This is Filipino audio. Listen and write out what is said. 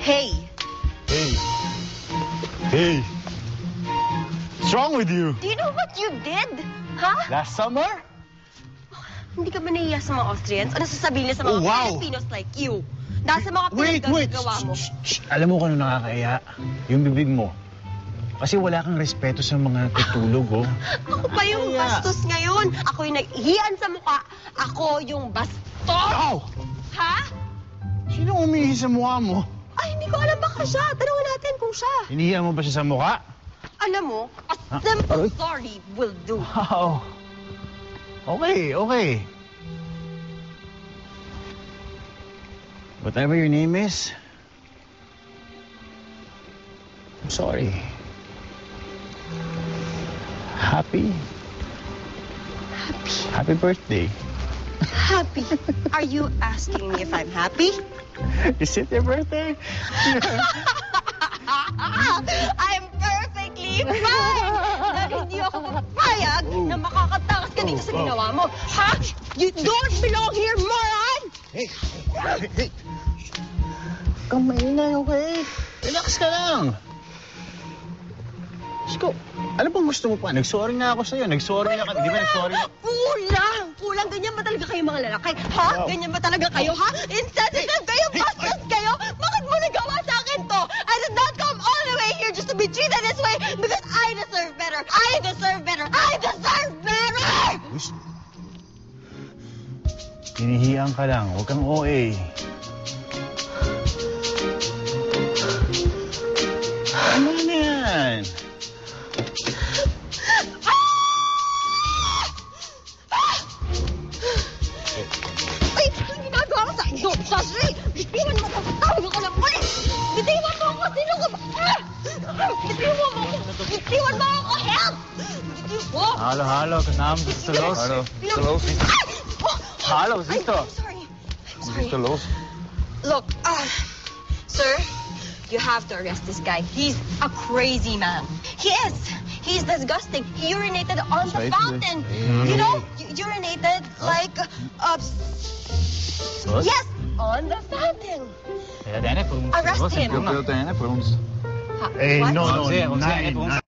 Hey. Hey. Hey. What's wrong with you? Do you know what you did? Ha? Last summer? Hindi ka ba nahiya sa mga Austrians? Ano sasabihin nila sa mga Oh, wow. Filipinos like you? Dahil sa mga Wait. pinagagawa mo. Shh. Alam mo kung ano nakakaya? Yung bibig mo. Kasi wala kang respeto sa mga tutulog, oh. Ako pa yung bastos ngayon. Ako yung naghihiyan sa mukha. Ako yung bastos. Ow! Ha? Sino umihi sa mukha mo? Ay, hindi ko alam baka siya. Tanungin natin kung siya. Hinihiyan mo ba siya sa mukha? Alam mo, a simple sorry will do. Wow. Okay. Whatever your name is, I'm sorry. Happy birthday. Happy? Are you asking me if I'm happy? Is it your birthday? I'm perfectly fine! Dahil hindi ako papayag na makakatakas ka dito sa ginawa mo. Ha? You don't belong here, moron! Hey! Kamainay, okay? Relax ka lang. Isko, ano bang gusto mo pa? Nag-sorry na ako sa'yo. Nag-sorry na ka. Di ba nag-sorry na? Kulang! Ganyan ba talaga kayo mga lalaki? Ha? Wow. Ganyan ba talaga kayo, ha? Insensitive kayo! Bastos kayo! Bakit mo nagawa sa akin to? I did not come all the way here just to be treated this way because I deserve better! I deserve better! Hinihiyan ka lang. Huwag kang OA. Ano na yan? Ay! Ang ginagawa ko sa iyo! Sasri! Bitiwan mo ko! Tawag ko ng pulis! Bitiwan mo ako! Sino ka ba? Bitiwan mo ako! Bitiwan mo ako! Help! Bitiwan mo! Halo. Kasama si Los. Halo, Sisto. I'm sorry. Sisto Los. Look, sir, you have to arrest this guy. He's a crazy man. He is. He's disgusting. He urinated on the fountain. You know, urinated like, yes, on the fountain. Arrest him. Eh, What? no.